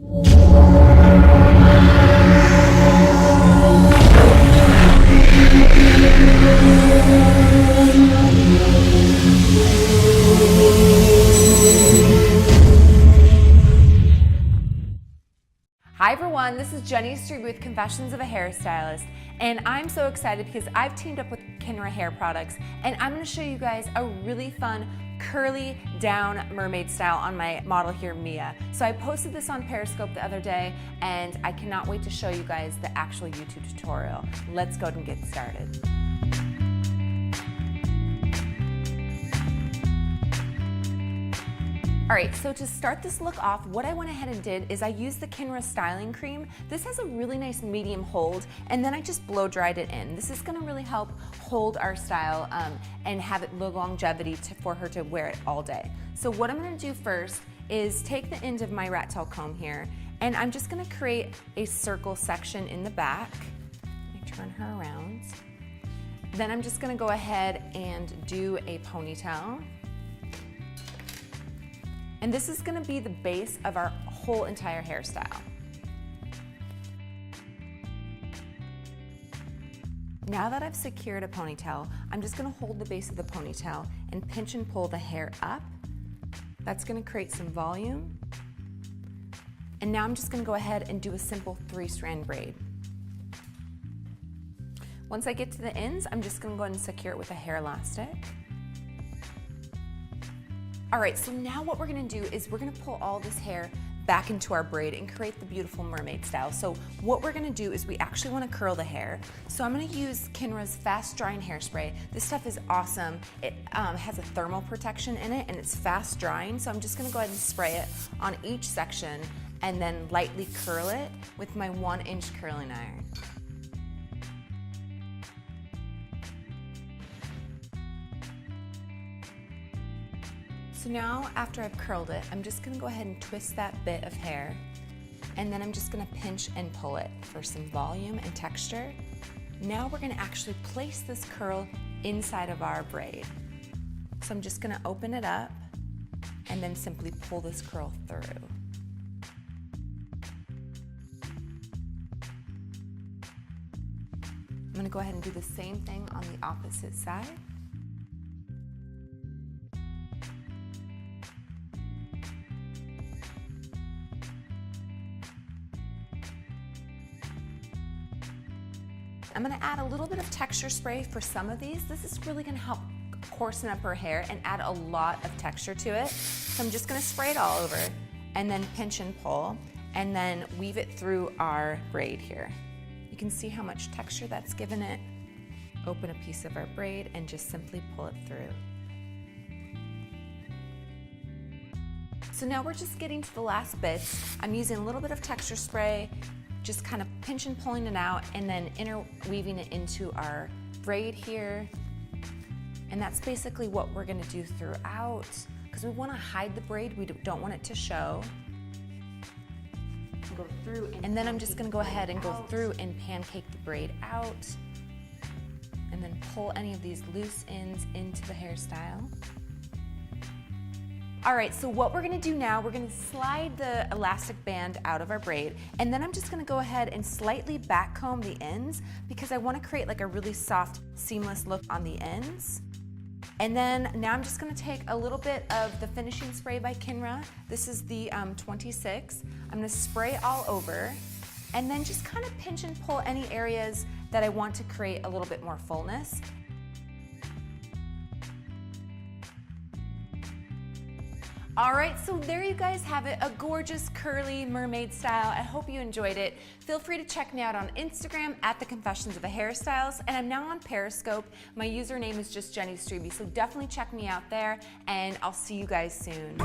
Hi everyone, this is Jenny Strebe with Confessions of a Hairstylist, and I'm so excited because I've teamed up with Kinra Hair Products, and I'm going to show you guys a really fun curly down mermaid style on my model here, Mia. So I posted this on Periscope the other day, and I cannot wait to show you guys the actual YouTube tutorial. Let's go and get started. All right, so to start this look off, what I went ahead and did is I used the Kinra styling cream. This has a really nice medium hold, and then I just blow dried it in. This is gonna really help hold our style and have it the longevity for her to wear it all day. So what I'm gonna do first is take the end of my rat tail comb here, and I'm just gonna create a circle section in the back. Let me turn her around. Then I'm just gonna go ahead and do a ponytail. And this is gonna be the base of our whole entire hairstyle. Now that I've secured a ponytail, I'm just gonna hold the base of the ponytail and pinch and pull the hair up. That's gonna create some volume. And now I'm just gonna go ahead and do a simple 3-strand braid. Once I get to the ends, I'm just gonna go ahead and secure it with a hair elastic. All right, so now what we're gonna do is we're gonna pull all this hair back into our braid and create the beautiful mermaid style. So what we're gonna do is we actually wanna curl the hair. So I'm gonna use Kinra's fast drying hairspray. This stuff is awesome. It has a thermal protection in it and it's fast drying. So I'm just gonna go ahead and spray it on each section and then lightly curl it with my 1-inch curling iron. So now, after I've curled it, I'm just gonna go ahead and twist that bit of hair, and then I'm just gonna pinch and pull it for some volume and texture. Now we're gonna actually place this curl inside of our braid. So I'm just gonna open it up, and then simply pull this curl through. I'm gonna go ahead and do the same thing on the opposite side. I'm gonna add a little bit of texture spray for some of these. This is really gonna help coarsen up her hair and add a lot of texture to it. So I'm just gonna spray it all over and then pinch and pull and then weave it through our braid here. You can see how much texture that's given it. Open a piece of our braid and just simply pull it through. So now we're just getting to the last bits. I'm using a little bit of texture spray, just kind of pinch and pulling it out and then interweaving it into our braid here. And that's basically what we're gonna do throughout, because we wanna hide the braid, we don't want it to show. Go through and then I'm just gonna go ahead and go through and pancake the braid out and then pull any of these loose ends into the hairstyle. All right, so what we're gonna do now, we're gonna slide the elastic band out of our braid, and then I'm just gonna go ahead and slightly back comb the ends because I wanna create like a really soft, seamless look on the ends. And then now I'm just gonna take a little bit of the finishing spray by Kinra. This is the 26. I'm gonna spray all over, and then just kind of pinch and pull any areas that I want to create a little bit more fullness. All right, so there you guys have it, a gorgeous curly mermaid style. I hope you enjoyed it. Feel free to check me out on Instagram at the Confessions of a Hairstyles, and I'm now on Periscope. My username is just Jenny Strebe, so definitely check me out there, and I'll see you guys soon.